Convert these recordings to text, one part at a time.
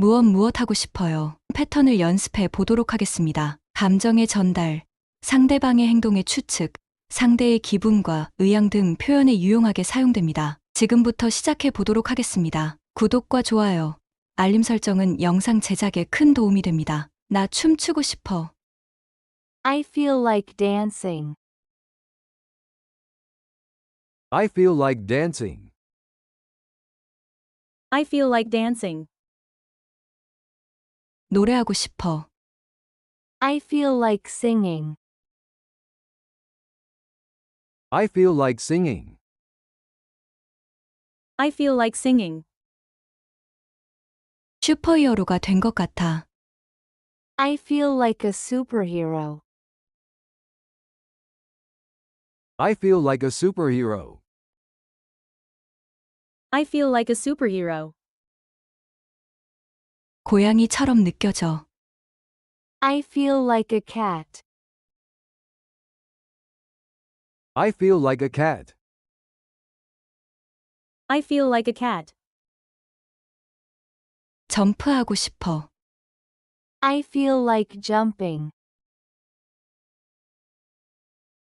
무엇 하고 싶어요. 패턴을 연습해 보도록 하겠습니다. 감정의 전달, 상대방의 행동의 추측, 상대의 기분과 의향 등 표현에 유용하게 사용됩니다. 지금부터 시작해 보도록 하겠습니다. 구독과 좋아요, 알림 설정은 영상 제작에 큰 도움이 됩니다. 나 춤추고 싶어. I feel like dancing. I feel like dancing. I feel like dancing. 노래하고 싶어. I feel like singing. I feel like singing. I feel like singing. 슈퍼히어로가 된 것 같아. I feel like a superhero. I feel like a superhero. I feel like a superhero. 고양이처럼 느껴져. I feel like a cat. I feel like a cat. I feel like a cat. 점프하고 싶어. I feel like jumping.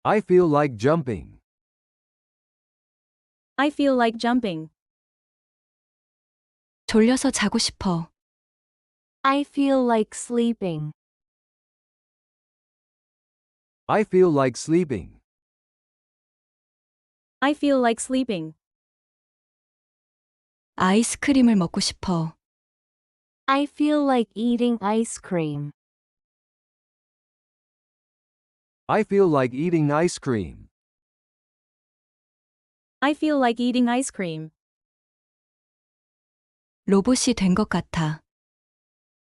I feel like jumping. I feel like jumping. 졸려서 자고 싶어. I feel like sleeping. I feel like sleeping. I feel like sleeping. 아이스크림을 먹고 싶어. I feel like eating ice cream. I feel like eating ice cream. I feel like eating ice cream. 로봇이 된 것 같아.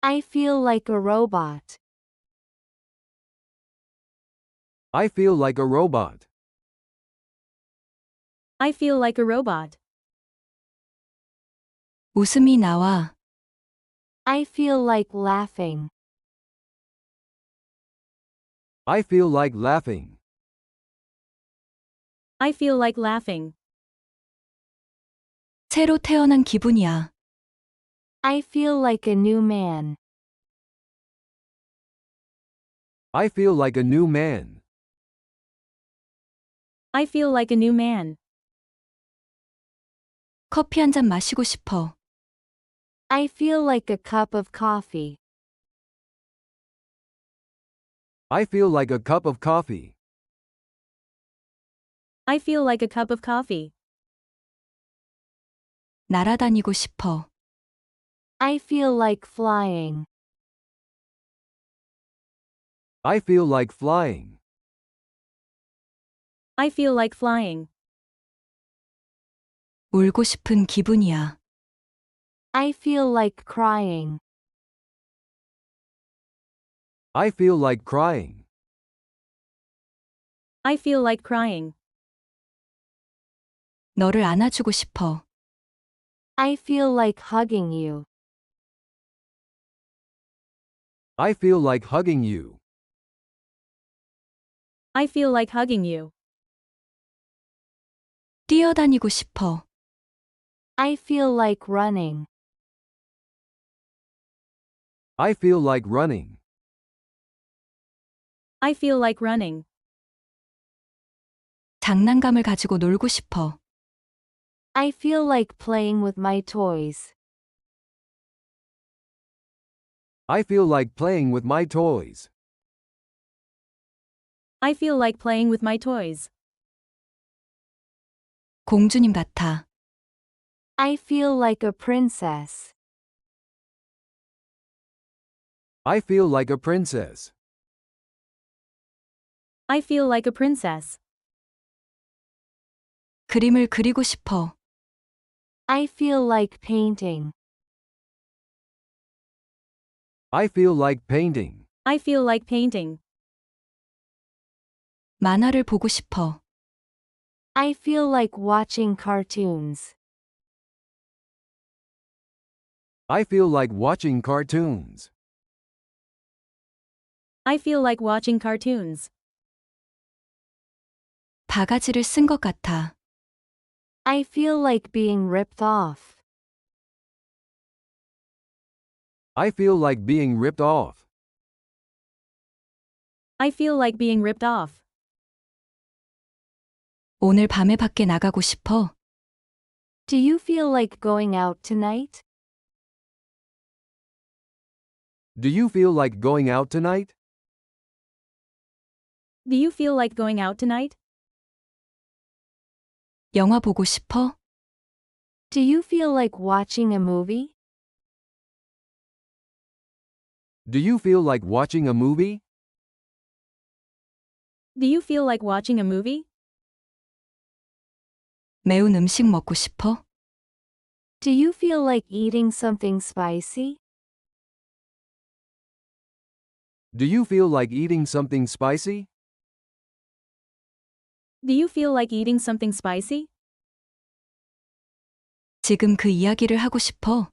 I feel like a robot. I feel like a robot. I feel like a robot. 웃음이 나와. I feel like laughing. I feel like laughing. I feel like laughing. 새로 태어난 기분이야. I feel like a new man. I feel like a new man. I feel like a new man. 커피 한 잔 마시고 싶어. I feel like a cup of coffee. I feel like a cup of coffee. I feel like a cup of coffee. 날아다니고 싶어. I feel like flying. I feel like flying. I feel like flying. 울고 싶은 기분이야. I feel like crying. I feel like crying. I feel like crying. 너를 안아주고 싶어. I feel like hugging you. I feel like hugging you. I feel like hugging you. 뛰어다니고 싶어. I feel like running. I feel like running. I feel like running. 장난감을 가지고 놀고 싶어. I feel like playing with my toys. I feel like playing with my toys. I feel like playing with my toys. 공주님 같아. I feel like a princess. I feel like a princess. I feel like a princess. 그림을 그리고 싶어. I feel like painting. I feel like painting. I feel like painting. 만화를 보고 싶어. I feel like watching cartoons. I feel like watching cartoons. I feel like watching cartoons. 바가지를 쓴 것 같아. I feel like being ripped off. I feel like being ripped off. I feel like being ripped off. 오늘 밤에 밖에 나가고 싶어. Do you feel like going out tonight? Do you feel like going out tonight? Do you feel like going out tonight? 영화 보고 싶어? Do you feel like watching a movie? Do you feel like watching a movie? Do you feel like watching a movie? 매운 음식 먹고 싶어? Do you feel like eating something spicy? Do you feel like eating something spicy? Do you feel like eating something spicy? 지금 그 이야기를 하고 싶어.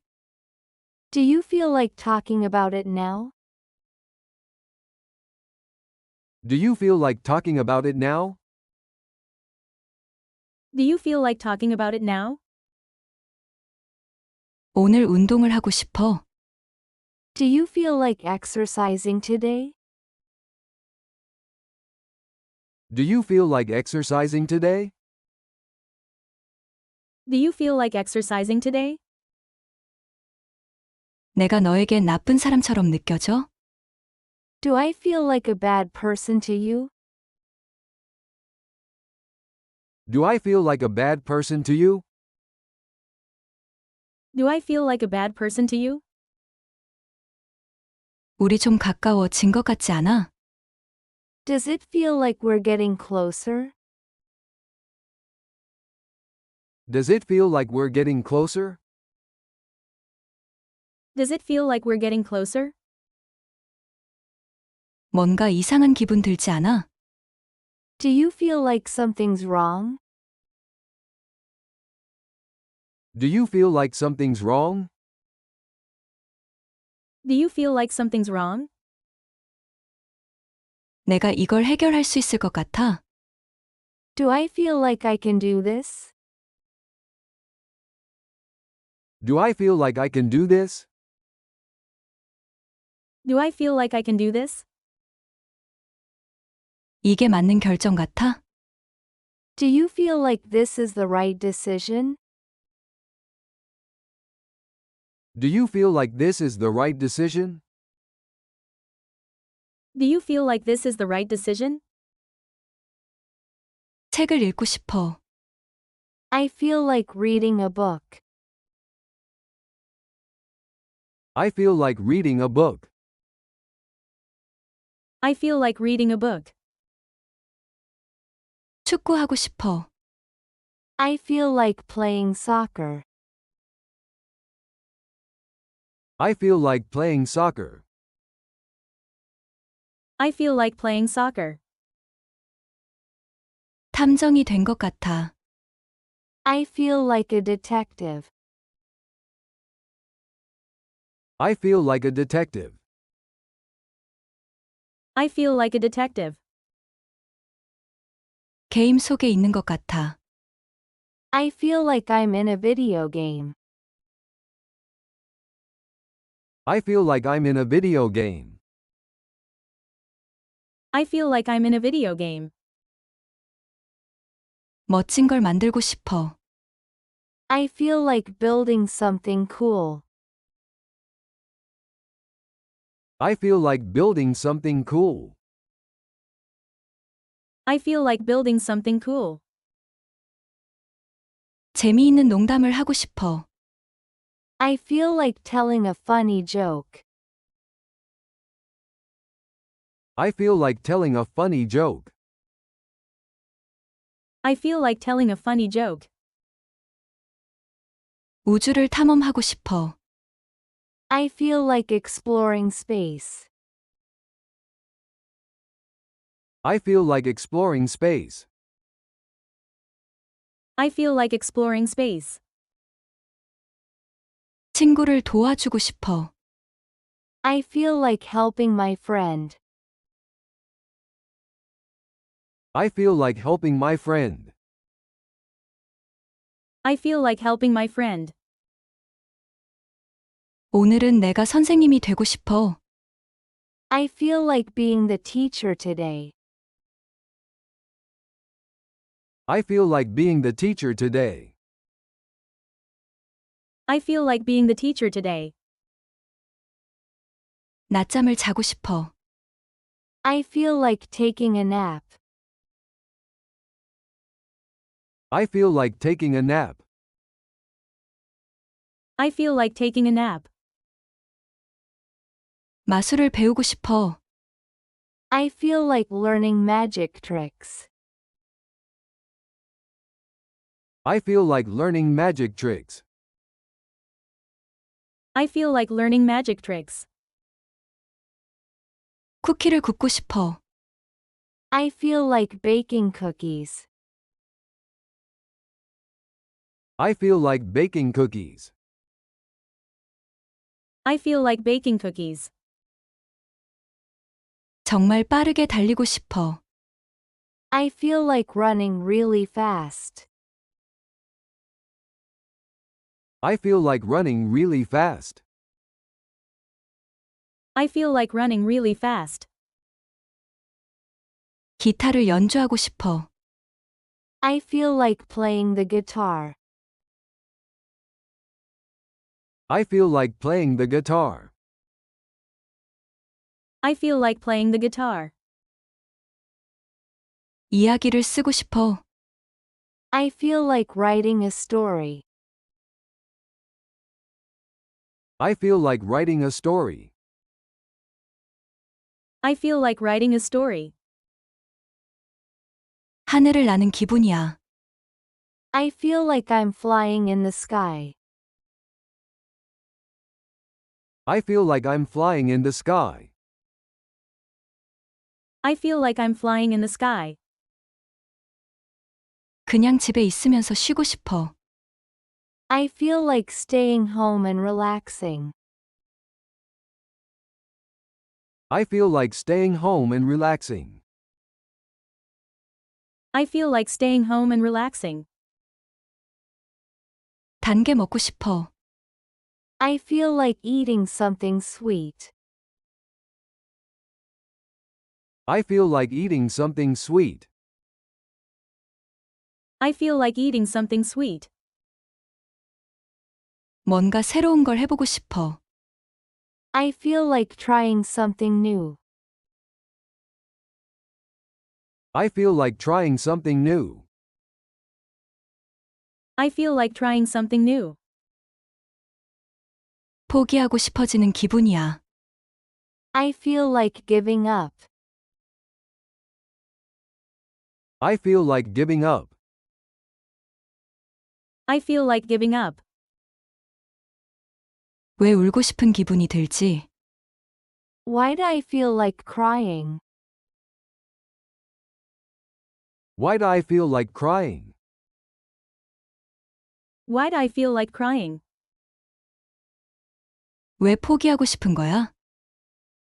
Do you feel like talking about it now? Do you feel like talking about it now? Do you feel like talking about it now? 오늘 운동을 하고 싶어. Do you feel like exercising today? Do you feel like exercising today? Do you feel like exercising today? 내가 너에겐 나쁜 사람처럼 느껴져? Do I feel like a bad person to you? Do I feel like a bad person to you? Do I feel like a bad person to you? 우리 좀 가까워진 것 같지 않아? Does it feel like we're getting closer? Does it feel like we're getting closer? Does it feel like we're getting closer? 뭔가 이상한 기분 들지 않아? Do you feel like something's wrong? Do you feel like something's wrong? Do you feel like something's wrong? 내가 이걸 해결할 수 있을 것 같아? Do I feel like I can do this? Do I feel like I can do this? Do I feel like I can do this? 이게 맞는 결정 같아? Do you feel like this is the right decision? Do you feel like this is the right decision? Do you feel like this is the right decision? 책을 읽고 싶어. I feel like reading a book. I feel like reading a book. I feel like reading a book. 축구하고 싶어. I feel like playing soccer. I feel like playing soccer. I feel like playing soccer. 탐정이 된 것 같아. I feel like a detective. I feel like a detective. I feel like a detective. 게임 속에 있는 것 같아. I feel like I'm in a video game. I feel like I'm in a video game. I feel like I'm in a video game. 멋진 걸 만들고 싶어. I feel like building something cool. I feel like building something cool. I feel like building something cool. 재미있는 농담을 하고 싶어. I feel like telling a funny joke. I feel like telling a funny joke. I feel like telling a funny joke. 우주를 탐험하고 싶어. I feel like exploring space. I feel like exploring space. I feel like exploring space. 친구를 도와주고 싶어. I feel like helping my friend. I feel like helping my friend. I feel like helping my friend. 오늘은 내가 선생님이 되고 싶어. I feel like being the teacher today. I feel like being the teacher today. I feel like being the teacher today. 낮잠을 자고 싶어. I feel like taking a nap. I feel like taking a nap. I feel like taking a nap. 마술을 배우고 싶어. I feel like learning magic tricks. I feel like learning magic tricks. I feel like learning magic tricks. 쿠키를 굽고 싶어. I feel like baking cookies. I feel like baking cookies. I feel like baking cookies. 정말 빠르게 달리고 싶어. I feel like running really fast. I feel like running really fast. I feel like running really fast. 기타를 연주하고 싶어. I feel like playing the guitar. I feel like playing the guitar. I feel like playing the guitar. 이야기를 쓰고 싶어. I feel like writing a story. I feel like writing a story. I feel like writing a story. 하늘을 나는 기분이야. I feel like I'm flying in the sky. I feel like I'm flying in the sky. I feel like I'm flying in the sky. 그냥 집에 있으면서 쉬고 싶어. I feel like staying home and relaxing. I feel like staying home and relaxing. I feel like staying home and relaxing. 단 게 먹고 싶어. I feel like eating something sweet. I feel like eating something sweet. I feel like eating something sweet. 뭔가 새로운 걸 해보고 싶어. I feel like trying something new. I feel like trying something new. I feel like trying something new. 포기하고 싶어지는 기분이야. I feel like giving up. I feel like giving up. I feel like giving up. 왜 울고 싶은 기분이 들지? Why do I feel like crying? Why do I feel like crying? Why do I feel like crying? 왜 포기하고 싶은 거야?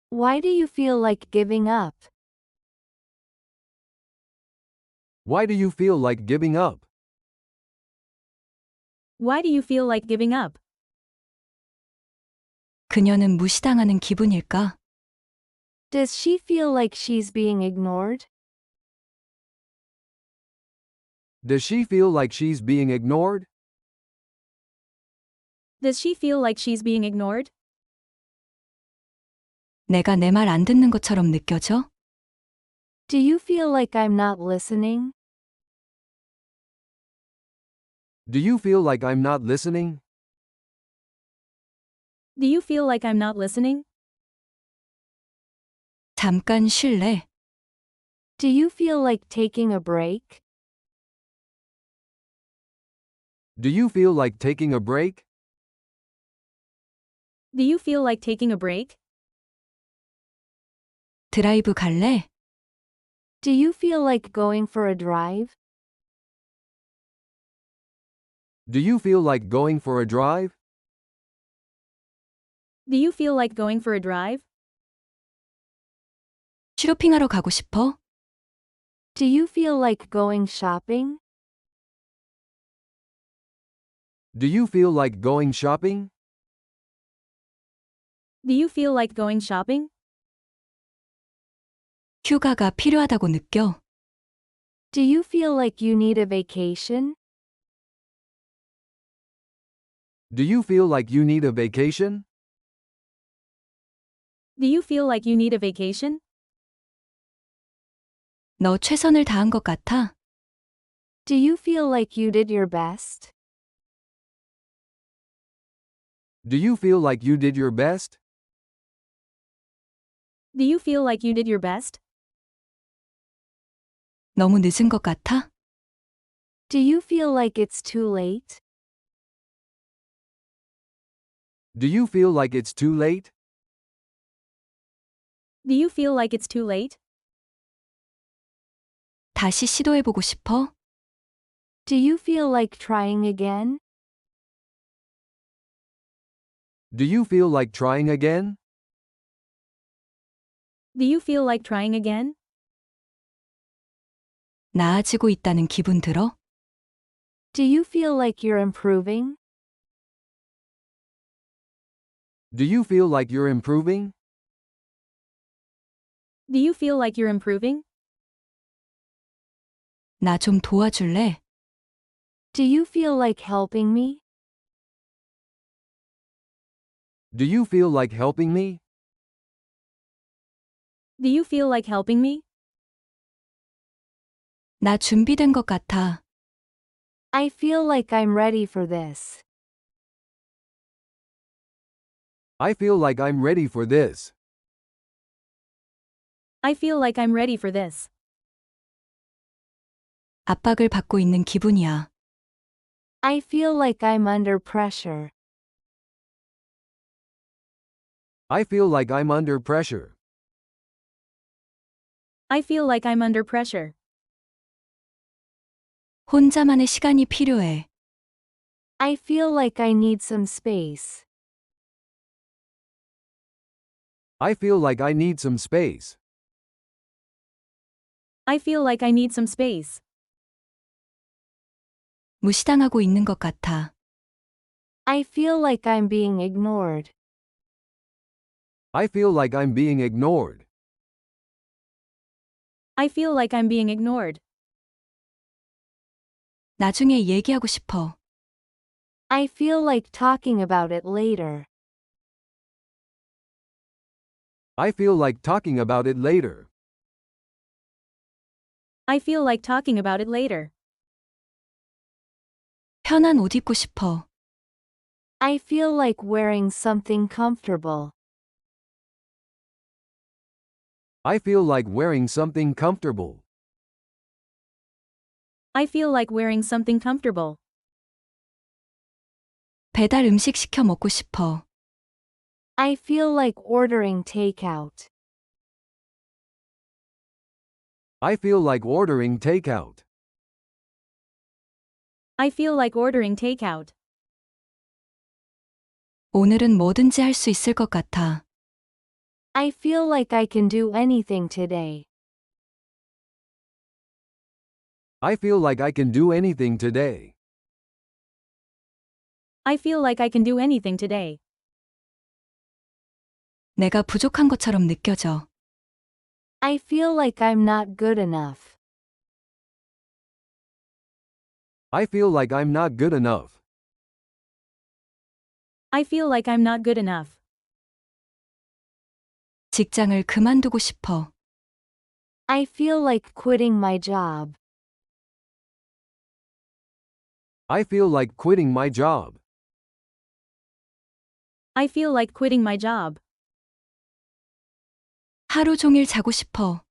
Why do you feel like giving up? Why do you feel like giving up? Why do you feel like giving up? 그녀는 무시당하는 기분일까? Does she feel like she's being ignored? Does she feel like she's being ignored? Does she feel like she's being ignored? 내가 내 말 안 듣는 것처럼 느껴져? Do you feel like I'm not listening? Do you feel like I'm not listening? Do you feel like I'm not listening? 잠깐 쉴래? Do you feel like taking a break? Do you feel like taking a break? Do you feel like taking a break? 드라이브 갈래? Do you feel like going for a drive? Do you feel like going for a drive? Do you feel like going for a drive? 쇼핑하러 가고 싶어? Do you feel like going shopping? Do you feel like going shopping? Do you feel like going shopping? 휴가가 필요하다고 느껴? Do you feel like you need a vacation? Do you feel like you need a vacation? Do you feel like you need a vacation? 너 최선을 다한 것 같아? Do you feel like you did your best? Do you feel like you did your best? Do you feel like you did your best? 너무 늦은 것 같아? Do you feel like it's too late? Do you feel like it's too late? Do you feel like it's too late? 다시 시도해보고 싶어? Do you feel like trying again? Do you feel like trying again? Do you feel like trying again? 나아지고 있다는 기분 들어? Do you feel like you're improving? Do you feel like you're improving? Do you feel like you're improving? 나 좀 도와줄래? Do you feel like helping me? Do you feel like helping me? Do you feel like helping me? 나 준비된 것 같아. I feel like I'm ready for this. I feel like I'm ready for this. I feel like I'm ready for this. 압박을 받고 있는 기분이야. I feel like I'm under pressure. I feel like I'm under pressure. I feel like I'm under pressure. 혼자만의 시간이 필요해. I feel like I need some space. I feel like I need some space. I feel like I need some space. 무시당하고 있는 것 같아. I feel like I'm being ignored. I feel like I'm being ignored. I feel like I'm being ignored. 나중에 얘기하고 싶어. I feel like talking about it later. I feel like talking about it later. I feel like talking about it later. 편한 옷 입고 싶어. I feel like wearing something comfortable. I feel like wearing something comfortable. I feel like wearing something comfortable. 배달 음식 시켜 먹고 싶어. I feel like ordering takeout. I feel like ordering takeout. I feel like ordering takeout. 오늘은 뭐든지 할 수 있을 것 같아. I feel like I can do anything today. I feel like I can do anything today. I feel like I can do anything today. 내가 부족한 것처럼 느껴져. I feel like I'm not good enough. I feel like I'm not good enough. I feel like I'm not good enough. 직장을 그만두고 싶어. I feel like quitting my job. I feel like quitting my job. I feel like quitting my job. 하루 종일 자고 싶어.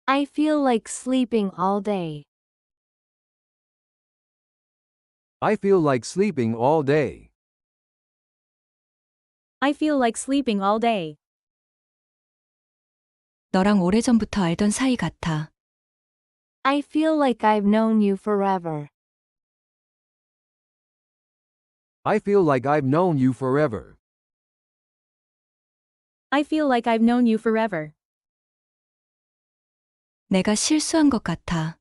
I feel like sleeping all day. I feel like sleeping all day. I feel like sleeping all day. 너랑 오래전부터 알던 사이 같아. I feel like I've known you forever. I feel like I've known you forever. I feel like I've known you forever. 내가 실수한 것 같아.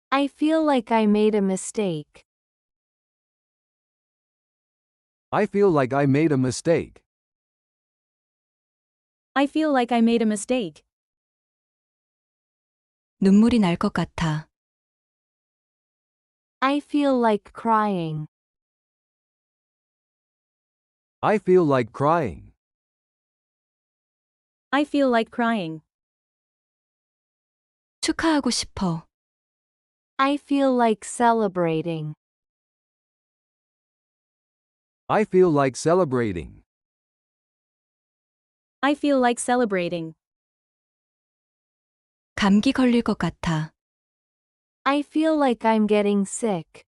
I feel like I made a mistake. I feel like I made a mistake. I feel like I made a mistake. 눈물이 날 것 같아. I feel like crying. I feel like crying. I feel like crying. 축하하고 싶어. I feel like celebrating. I feel like celebrating. I feel like celebrating. 감기 걸릴 것 같아. I feel like I'm getting sick.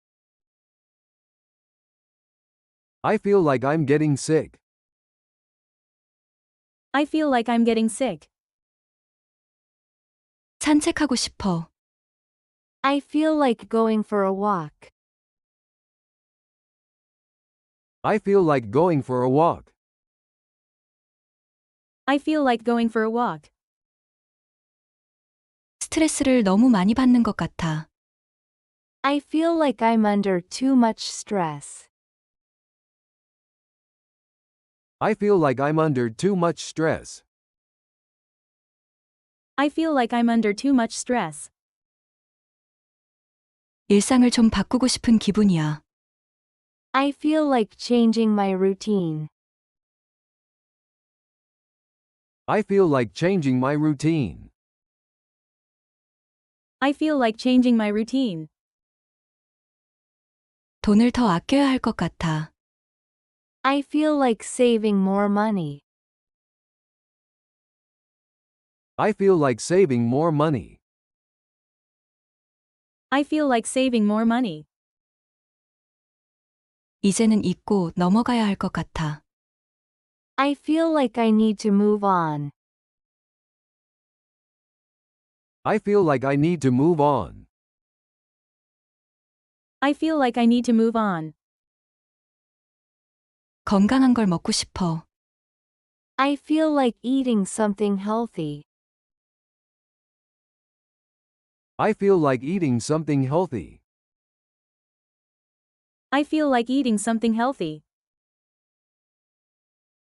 I feel like I'm getting sick. I feel like I'm getting sick. 산책하고 싶어. I feel like going for a walk. I feel like going for a walk. I feel like going for a walk. 스트레스를 너무 많이 받는 것 같아. I feel like I'm under too much stress. I feel like I'm under too much stress. I feel like I'm under too much stress. 일상을 좀 바꾸고 싶은 기분이야. I feel like changing my routine. I feel like changing my routine. I feel like changing my routine. 돈을 더 아껴야 할 것 같아. I feel like saving more money. I feel like saving more money. I feel like saving more money. 이제는 잊고 넘어가야 할 것 같아. I feel like I need to move on. I feel like I need to move on. I feel like I need to move on. 건강한 걸 먹고 싶어. I feel like eating something healthy. I feel like eating something healthy. I feel like eating something healthy.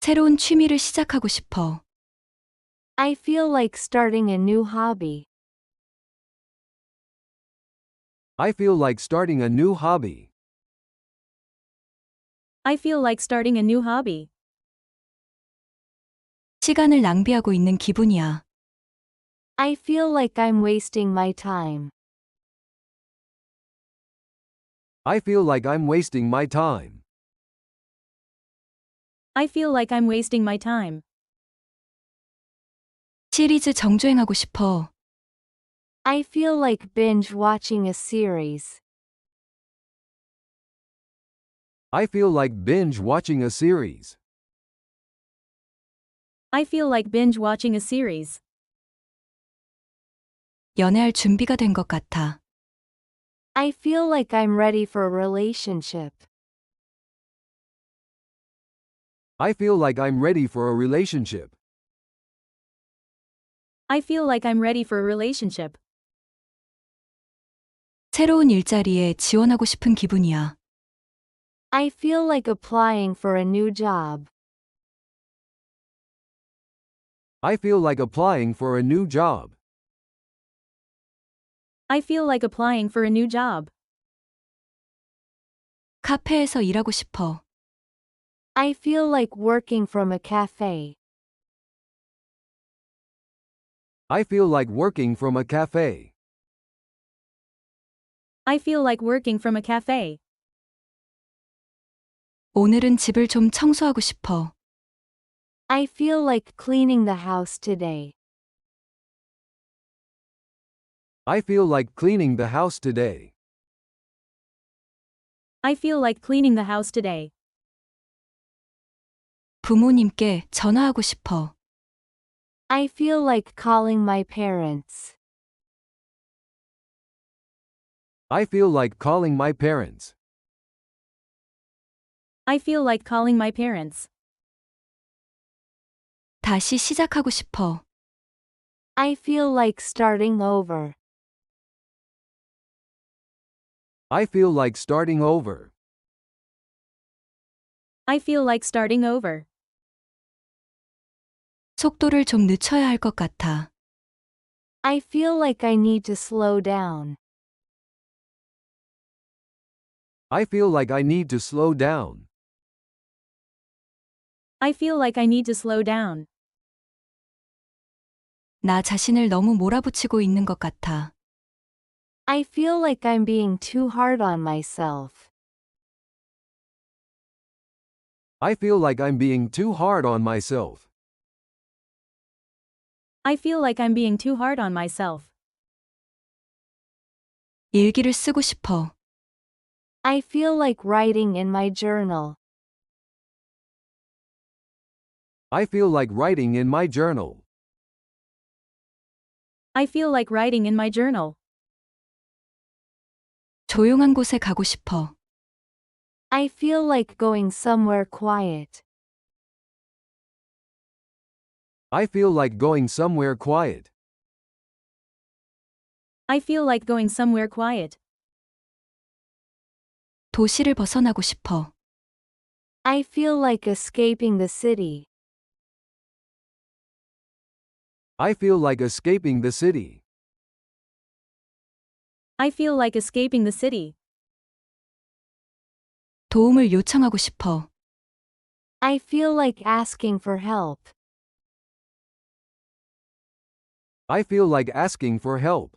새로운 취미를 시작하고 싶어. I feel like starting a new hobby. I feel like starting a new hobby. I feel like starting a new hobby. 시간을 낭비하고 있는 기분이야. I feel like I'm wasting my time. I feel like I'm wasting my time. I feel like I'm wasting my time. 시리즈 정주행하고 싶어. I feel like binge watching a series. I feel like binge watching a series. I feel like binge watching a series. 연애할 준비가 된 것 같아. I feel like I'm ready for a relationship. I feel like I'm ready for a relationship. I feel like I'm ready for a relationship. 새로운 일자리에 지원하고 싶은 기분이야. I feel like applying for a new job. I feel like applying for a new job. I feel like applying for a new job. 카페에서 일하고 싶어. I feel like working from a cafe. I feel like working from a cafe. I feel like working from a cafe. 오늘은 집을 좀 청소하고 싶어. I feel like cleaning the house today. I feel like cleaning the house today. I feel like cleaning the house today. 부모님께 전화하고 싶어. I feel like calling my parents. I feel like calling my parents. I feel like calling my parents. 다시 시작하고 싶어. I feel like starting over. I feel like starting over. I feel like starting over. 속도를 좀 늦춰야 할 것 같아. I feel like I need to slow down. I feel like I need to slow down. I feel like I need to slow down. 나 자신을 너무 몰아붙이고 있는 것 같아. I feel like I'm being too hard on myself. I feel like I'm being too hard on myself. I feel like I'm being too hard on myself. 일기를 쓰고 싶어. I feel like writing in my journal. I feel like writing in my journal. I feel like writing in my journal. 조용한 곳에 가고 싶어. I feel like going somewhere quiet. I feel like going somewhere quiet. I feel like going somewhere quiet. 도시를 벗어나고 싶어. I feel like escaping the city. I feel like escaping the city. I feel like escaping the city. 도움을 요청하고 싶어. I feel like asking for help. I feel like asking for help.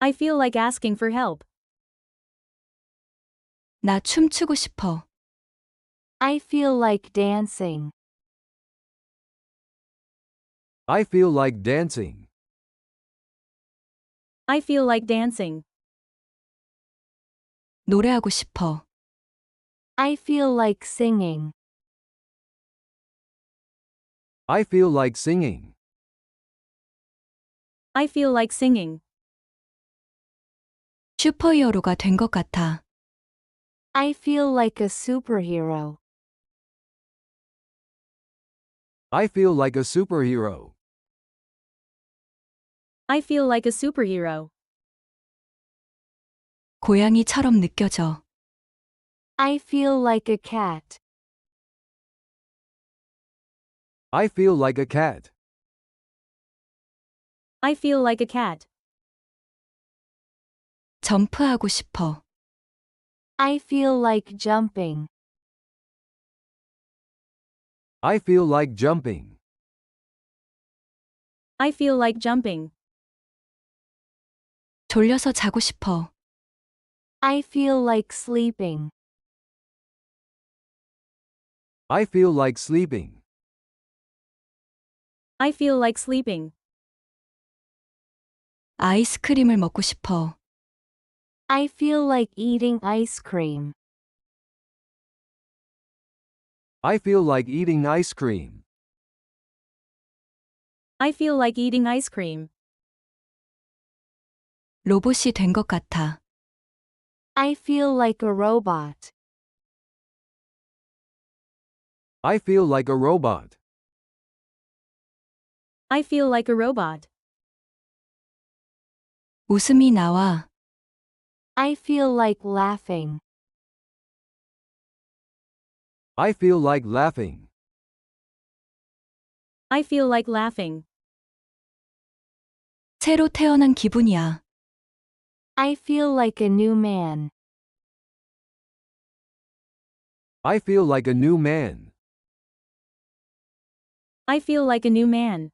I feel like asking for help. 나 춤추고 싶어. I feel like dancing. I feel like dancing. I feel like dancing. 노래하고 싶어. I feel like singing. I feel like singing. I feel like singing. 슈퍼히어로가 된 것 같아. I feel like a superhero. I feel like a superhero. I feel like a superhero. 고양이처럼 느껴져. I feel like a cat. I feel like a cat. I feel like a cat. 점프하고 싶어. I feel like jumping. I feel like jumping. I feel like jumping. 졸려서 자고 싶어. I feel like sleeping. I feel like sleeping. I feel like sleeping. 아이스크림을 먹고 싶어. I feel like eating ice cream. I feel like eating ice cream. I feel like eating ice cream. 로봇이 된 것 같아. I feel like a robot. I feel like a robot. I feel like a robot. 웃음이 나와. I feel like laughing. I feel like laughing. I feel like laughing. 새로 태어난 기분이야. I feel like a new man. I feel like a new man. I feel like a new man.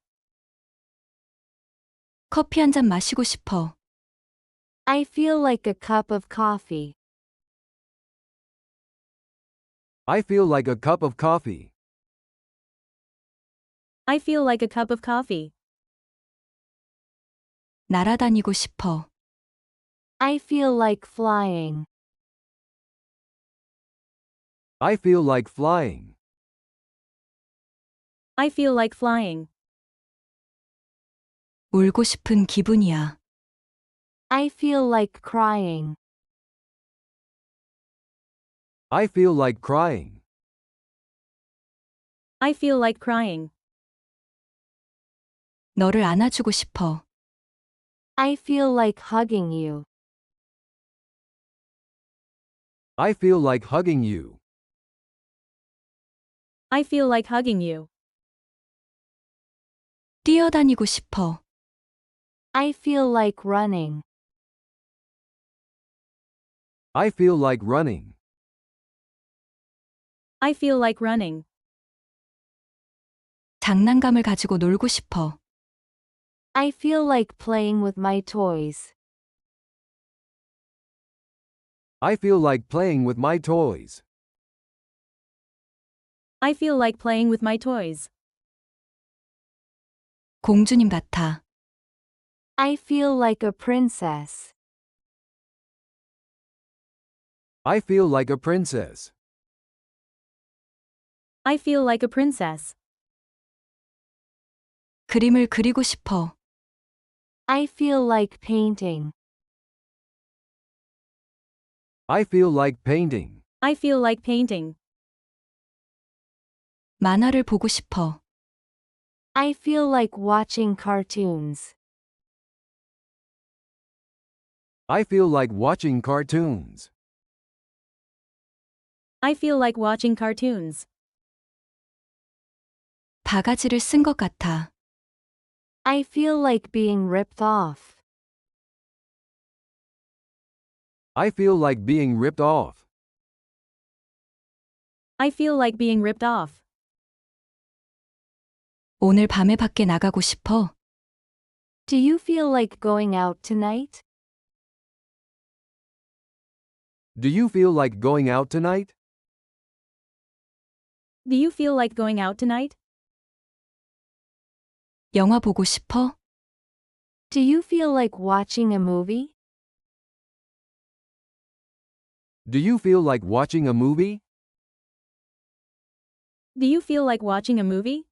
커피 한 잔 마시고 싶어. I feel like a cup of coffee. I feel like a cup of coffee. I feel like a cup of coffee. 날아다니고 싶어. I feel like flying. I feel like flying. I feel like flying. 울고 싶은 기분이야. I feel like crying. I feel like crying. I feel like crying. 너를 안아주고 싶어. I feel like hugging you. I feel like hugging you. I feel like hugging you. 뛰어다니고 싶어. I feel like running. I feel like running. I feel like running. 장난감을 가지고 놀고 싶어. I feel like playing with my toys. I feel like playing with my toys. I feel like playing with my toys. 공주님 같아. I feel like a princess. I feel like a princess. I feel like a princess. 그림을 그리고 싶어. I feel like painting. I feel like painting. I feel like painting. 만화를 보고 싶어. I feel like watching cartoons. I feel like watching cartoons. I feel like watching cartoons. 바가지를 쓴 것 같아. I feel like being ripped off. I feel like being ripped off. I feel like being ripped off. 오늘 밤에 밖에 나가고 싶어. Do you feel like going out tonight? Do you feel like going out tonight? Do you feel like going out tonight? 영화 보고 싶어? Do you feel like watching a movie? Do you feel like watching a movie? Do you feel like watching a movie?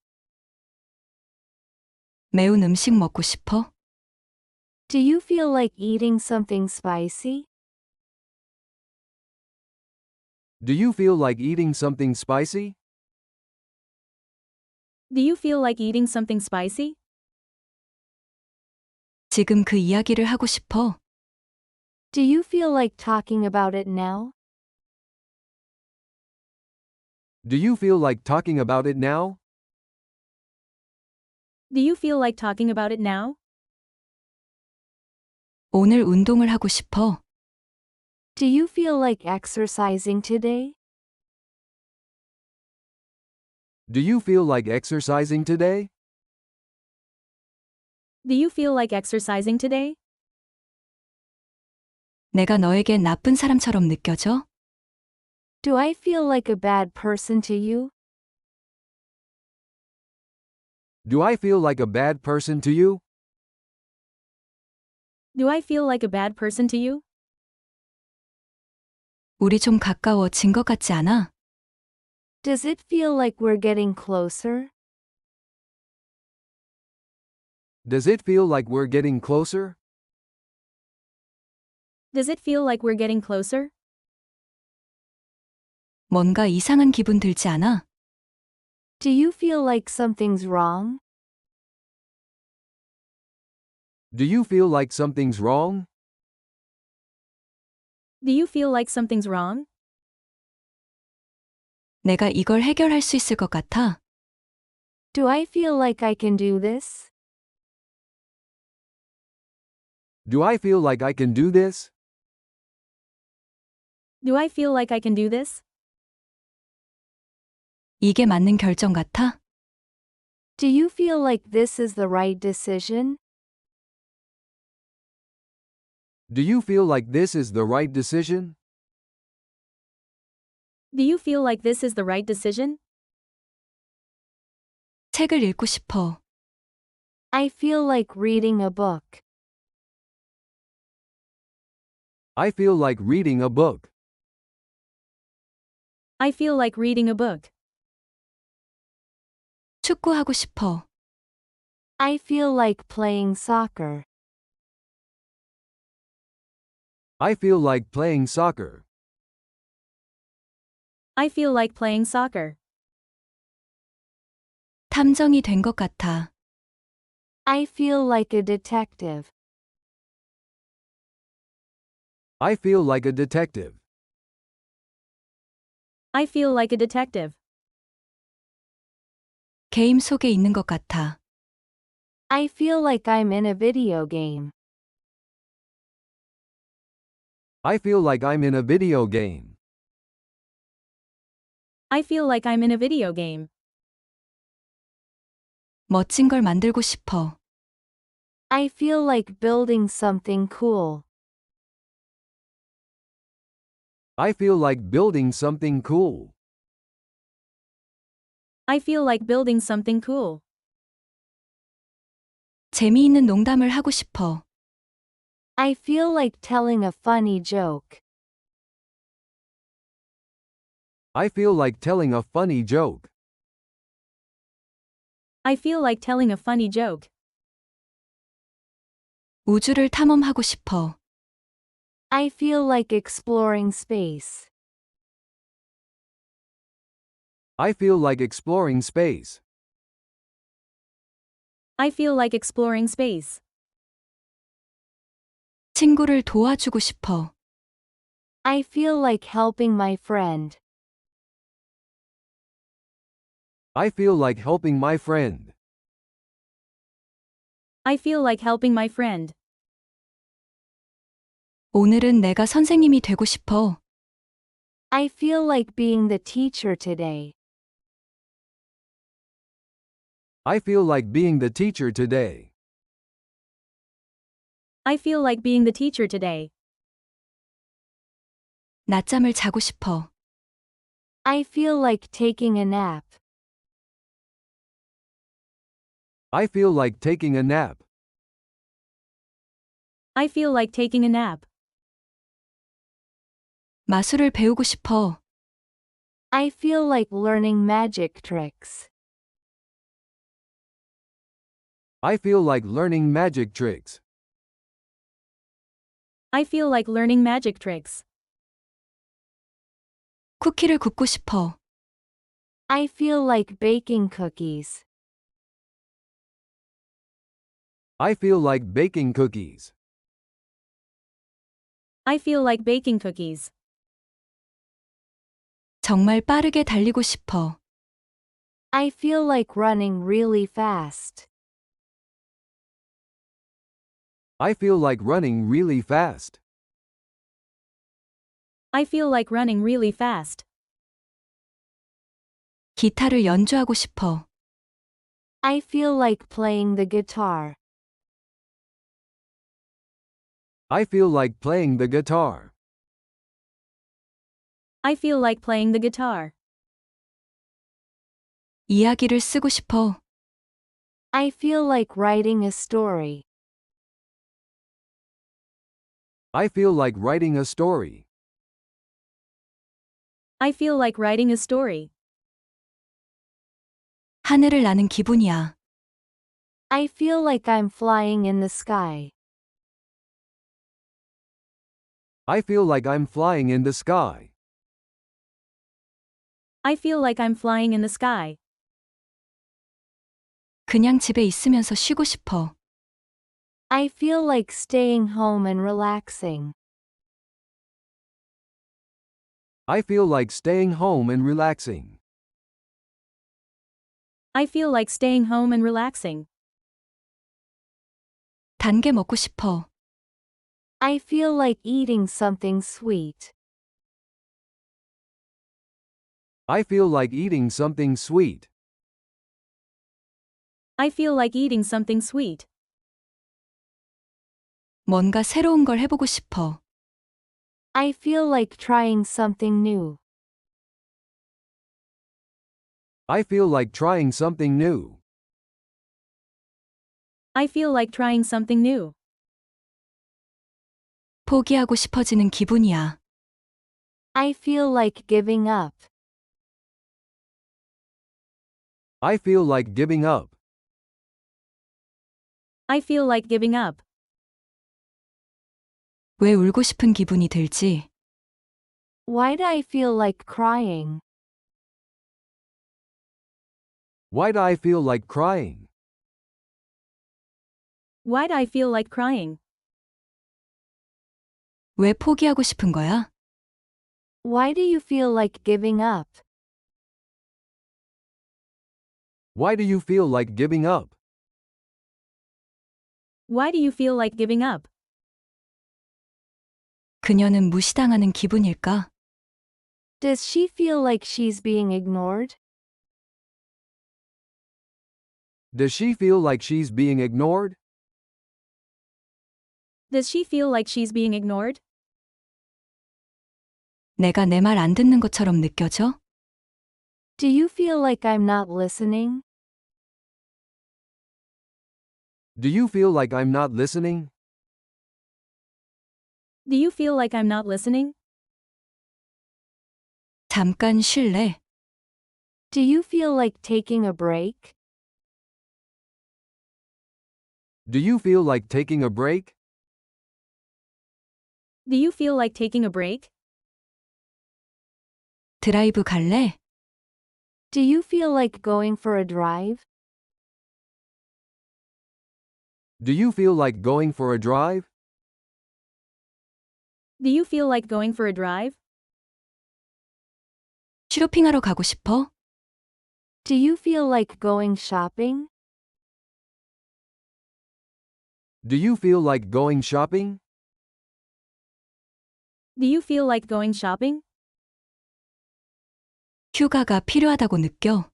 매운 음식 먹고 싶어? Do you feel like eating something spicy? Do you feel like eating something spicy? Do you feel like eating something spicy? 지금 그 이야기를 하고 싶어. Do you feel like talking about it now? Do you feel like talking about it now? Do you feel like talking about it now? 오늘 운동을 하고 싶어. Do you feel like exercising today? Do you feel like exercising today? Do you feel like exercising today? 내가 너에겐 나쁜 사람처럼 느껴져? Do I feel like a bad person to you? Do I feel like a bad person to you? Do I feel like a bad person to you? 우리 좀 가까워진 것 같지 않아? Does it feel like we're getting closer? Does it feel like we're getting closer? Does it feel like we're getting closer? 뭔가 이상한 기분 들지 않아? Do you feel like something's wrong? Do you feel like something's wrong? Do you feel like something's wrong? 내가 이걸 해결할 수 있을 것 같아. Do I feel like I can do this? Do I feel like I can do this? Do I feel like I can do this? 이게 맞는 결정 같아? Do you feel like this is the right decision? Do you feel like this is the right decision? Do you feel like this is the right decision? 책을 읽고 싶어. I feel like reading a book. I feel like reading a book. I feel like reading a book. 축구하고 싶어. I feel like playing soccer. I feel like playing soccer. I feel like playing soccer. 탐정이 된 것 같아. I feel like a detective. I feel like a detective. I feel like a detective. 게임 속에 있는 것 같아. I feel like I'm in a video game. I feel like I'm in a video game. I feel like I'm in a video game. 멋진 걸 만들고 싶어. I feel like building something cool. I feel like building something cool. I feel like building something cool. 재미있는 농담을 하고 싶어. I feel like telling a funny joke. I feel like telling a funny joke. I feel like telling a funny joke. 우주를 탐험하고 싶어. I feel like exploring space. I feel like exploring space. I feel like exploring space. 친구를 도와주고 싶어. I feel like helping my friend. I feel like helping my friend. I feel like helping my friend. 오늘은 내가 선생님이 되고 싶어. I feel like being the teacher today. I feel like being the teacher today. I feel like being the teacher today. 낮잠을 자고 싶어. I feel like taking a nap. I feel like taking a nap. I feel like taking a nap. 마술을 배우고 싶어. I feel like learning magic tricks. I feel like learning magic tricks. I feel like learning magic tricks. 쿠키를 굽고 싶어. I feel like baking cookies. I feel like baking cookies. I feel like baking cookies. 정말 빠르게 달리고 싶어. I feel like running really fast. I feel like running really fast. I feel like running really fast. 기타를 연주하고 싶어. I feel like playing the guitar. I feel like playing the guitar. I feel like playing the guitar. 이야기를 쓰고 싶어. I feel like writing a story. I feel like writing a story. I feel like writing a story. 하늘을 나는 기분이야. I feel like I'm flying in the sky. I feel like I'm flying in the sky. I feel like I'm flying in the sky. 그냥 집에 있으면서 쉬고 싶어. I feel like staying home and relaxing. I feel like staying home and relaxing. I feel like staying home and relaxing. 단 게 먹고 싶어. I feel like eating something sweet. I feel like eating something sweet. I feel like eating something sweet. 뭔가 새로운 걸 해보고 싶어. I feel like trying something new. I feel like trying something new. I feel like trying something new. 포기하고 싶어지는 기분이야. I feel like giving up. I feel like giving up. I feel like giving up. 왜 울고 싶은 기분이 들지? Why do I feel like crying? Why do I feel like crying? Why do I feel like crying? 왜 포기하고 싶은 거야? Why do you feel like giving up? Why do you feel like giving up? Why do you feel like giving up? 그녀는 무시당하는 기분일까? Does she feel like she's being ignored? Does she feel like she's being ignored? Does she feel like she's being ignored? 내가 내 말 안 듣는 것처럼 느껴져? Do you feel like I'm not listening? Do you feel like I'm not listening? Do you feel like I'm not listening? 잠깐 쉴래? Do you feel like taking a break? Do you feel like taking a break? Do you feel like taking a break? 드라이브 갈래? Do you feel like going for a drive? Do you feel like going for a drive? Do you feel like going for a drive? 쇼핑하러 가고 싶어? Do you feel like going shopping? Do you feel like going shopping? Do you feel like going shopping? 휴가가 필요하다고 느껴?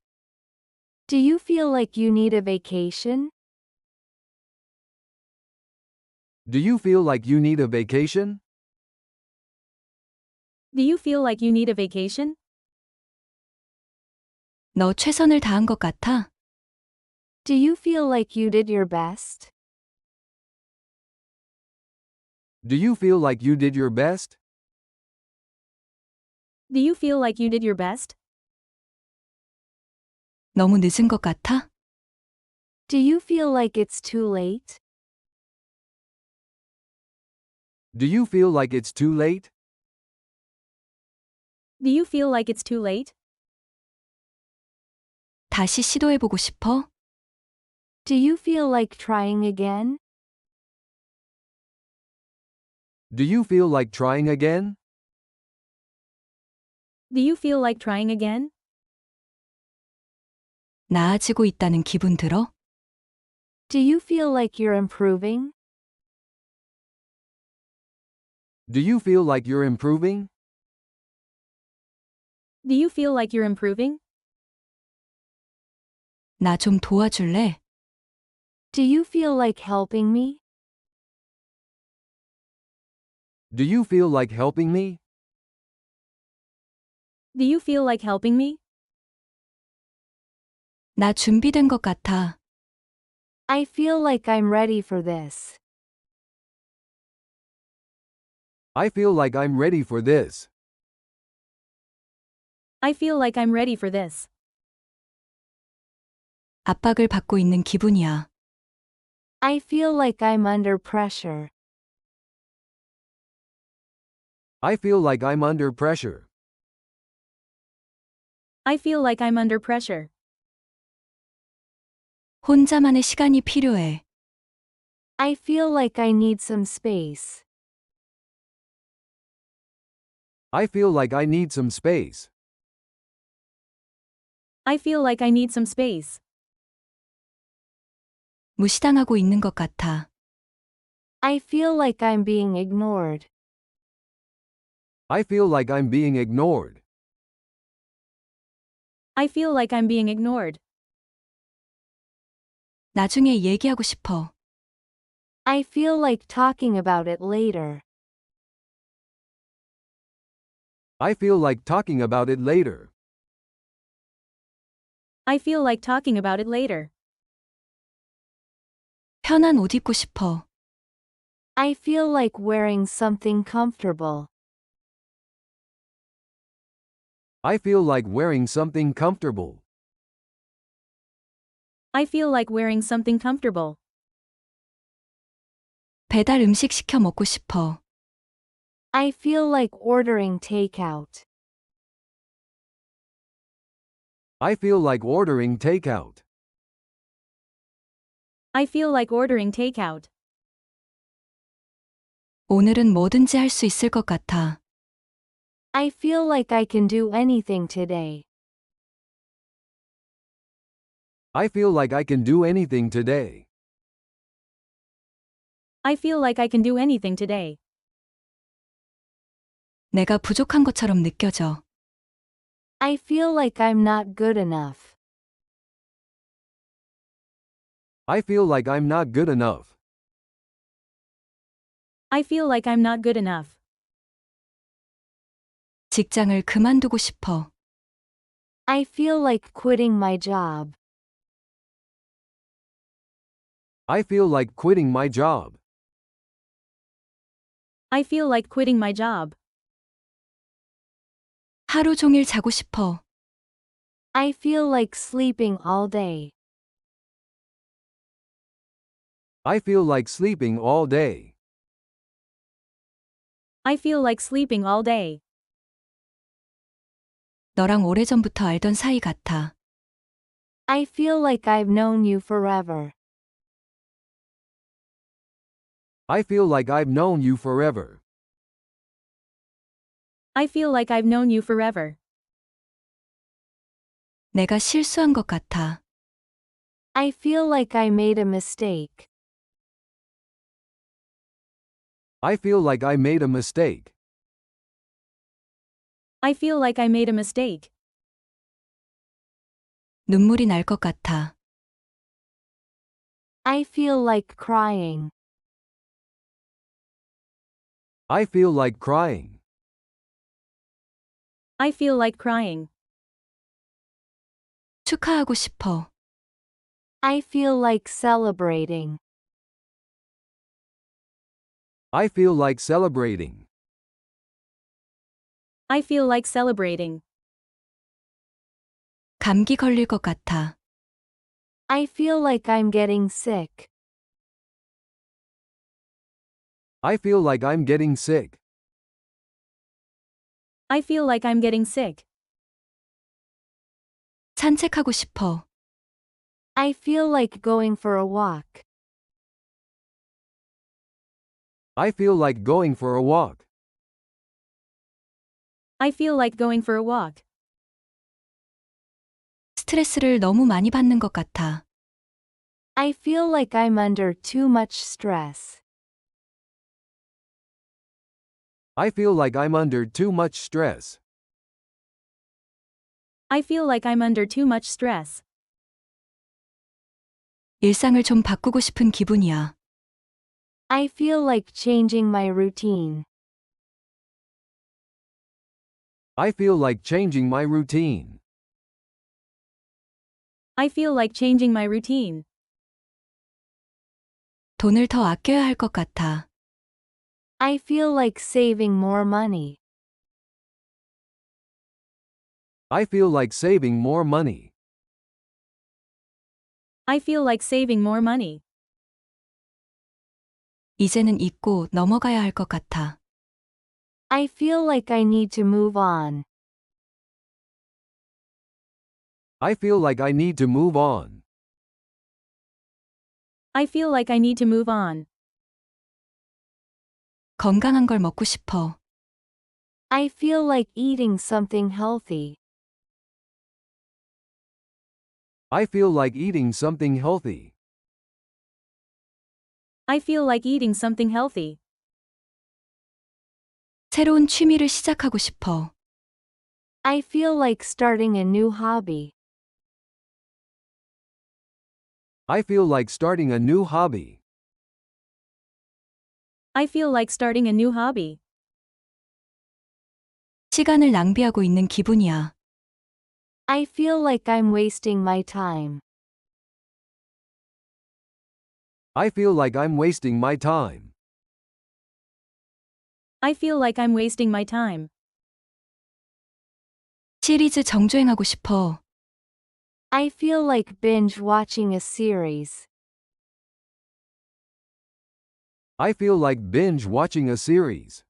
Do you feel like you need a vacation? Do you feel like you need a vacation? Do you feel like you need a vacation? 너 최선을 다한 것 같아? Do you feel like you did your best? Do you feel like you did your best? Do you feel like you did your best? 너무 늦은 것 같아? Do you feel like it's too late? Do you feel like it's too late? Do you feel like it's too late? 다시 시도해보고 싶어? Do you feel like trying again? Do you feel like trying again? Do you feel like trying again? 나아지고 있다는 기분 들어? Do you feel like you're improving? Do you feel like you're improving? Do you feel like you're improving? 나 좀 도와줄래? Do you feel like helping me? Do you feel like helping me? Do you feel like helping me? 나 준비된 것 같아. I feel like I'm ready for this. I feel like I'm ready for this. I feel like I'm ready for this. 압박을 받고 있는 기분이야. I feel like I'm under pressure. I feel like I'm under pressure. I feel like I'm under pressure. 혼자만의 시간이 필요해. I feel like I need some space. I feel like I need some space. I feel like I need some space. 무시당하고 있는 것 같아. I feel like I'm being ignored. I feel like I'm being ignored. I feel like I'm being ignored. 나중에 얘기하고 싶어. I feel like talking about it later. I feel like talking about it later. I feel like talking about it later. 편한 옷 입고 싶어. I feel like wearing something comfortable. I feel like wearing something comfortable. I feel like wearing something comfortable. 배달 음식 시켜 먹고 싶어. I feel like ordering takeout. I feel like ordering takeout. I feel like ordering takeout. 오늘은 뭐든지 할 수 있을 것 같아. I feel like I can do anything today. I feel like I can do anything today. I feel like I can do anything today. 내가 부족한 것처럼 느껴져. I feel like I'm not good enough. I feel like I'm not good enough. I feel like I'm not good enough. 직장을 그만두고 싶어. I feel like quitting my job. I feel like quitting my job. I feel like quitting my job. 하루 종일 자고 싶어. I feel like sleeping all day. I feel like sleeping all day. I feel like sleeping all day. 너랑 오래전부터 알던 사이 같아. I feel like I've known you forever. I feel like I've known you forever. I feel like I've known you forever. 내가 실수한 것 같아. I feel like I made a mistake. I feel like I made a mistake. I feel like I made a mistake. 눈물이 날 것 같아. I feel like crying. I feel like crying. I feel like crying. 축하하고 싶어. I feel like celebrating. I feel like celebrating. I feel like celebrating. 감기 걸릴 것 같아. I feel like I'm getting sick. I feel like I'm getting sick. I feel like I'm getting sick. 산책하고 싶어. I feel like going for a walk. I feel like going for a walk. I feel like going for a walk. 스트레스를 너무 많이 받는 것 같아. I feel like I'm under too much stress. I feel like I'm under too much stress. I feel like I'm under too much stress. 일상을 좀 바꾸고 싶은 기분이야. I feel like changing my routine. I feel like changing my routine. I feel like changing my routine. 돈을 더 아껴야 할 것 같아. I feel like saving more money. I feel like saving more money. I feel like saving more money. 이제는 잊고 넘어가야 할 것 같아. I feel like I need to move on. I feel like I need to move on. I feel like I need to move on. 건강한 걸 먹고 싶어. I feel like eating something healthy. I feel like eating something healthy. I feel like eating something healthy. 새로운 취미를 시작하고 싶어. I feel like starting a new hobby. I feel like starting a new hobby. I feel like starting a new hobby. 시간을 낭비하고 있는 기분이야. I feel like I'm wasting my time. I feel like I'm wasting my time. I feel like I'm wasting my time. 시리즈 정주행하고 싶어. I feel like binge watching a series. I feel like binge watching a series.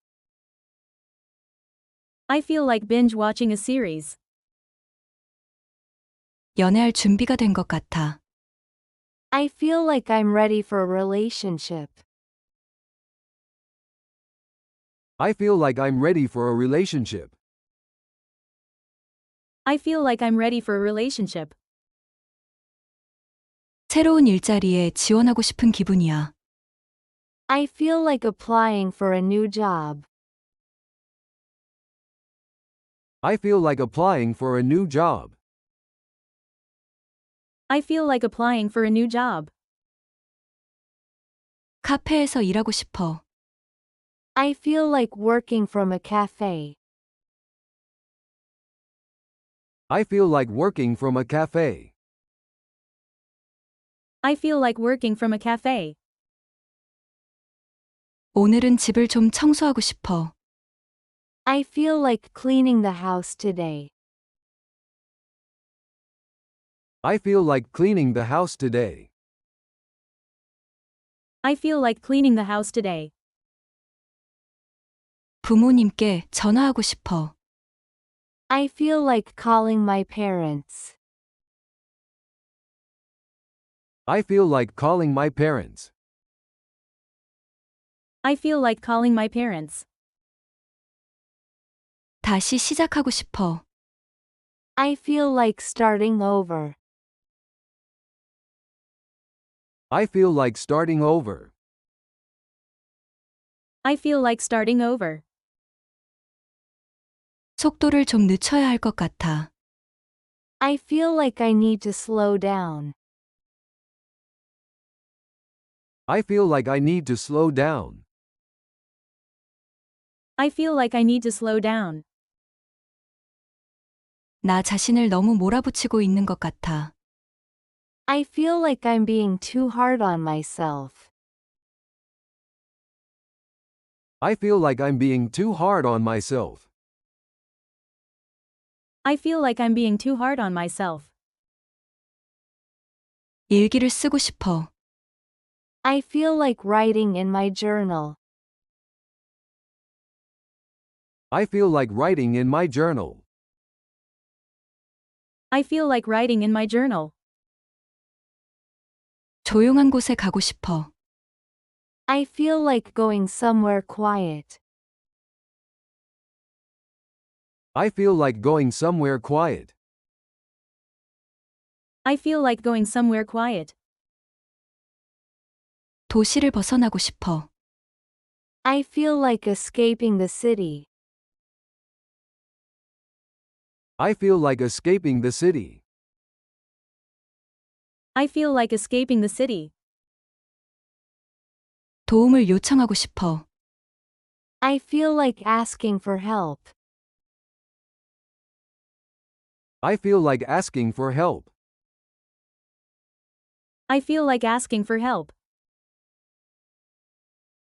I feel like binge watching a series. 연애할 준비가 된 것 같아. I feel like I'm ready for a relationship. I feel like I'm ready for a relationship. I feel like I'm ready for a relationship. 새로운 일자리에 지원하고 싶은 기분이야. I feel like applying for a new job. I feel like applying for a new job. I feel like applying for a new job. 카페에서 일하고 싶어. I feel like working from a cafe. I feel like working from a cafe. I feel like working from a cafe. 오늘은 집을 좀 청소하고 싶어. I feel like cleaning the house today. I feel like cleaning the house today. I feel like cleaning the house today. 부모님께 전화하고 싶어. I feel like calling my parents. I feel like calling my parents. I feel like calling my parents. 다시 시작하고 싶어. I feel like starting over. I feel like starting over. I feel like starting over. 속도를 좀 늦춰야 할 것 같아. I feel like I need to slow down. I feel like I need to slow down. I feel like I need to slow down. 나 자신을 너무 몰아붙이고 있는 것 같아. I feel like I'm being too hard on myself. I feel like I'm being too hard on myself. I feel like I'm being too hard on myself. 일기를 쓰고 싶어. I feel like writing in my journal. I feel like writing in my journal. I feel like writing in my journal. 조용한 곳에 가고 싶어. I feel like going somewhere quiet. I feel like going somewhere quiet. I feel like going somewhere quiet. 도시를 벗어나고 싶어. I feel like escaping the city. I feel like escaping the city. I feel like escaping the city. 도움을 요청하고 싶어. I feel like asking for help. I feel like asking for help. I feel like asking for help.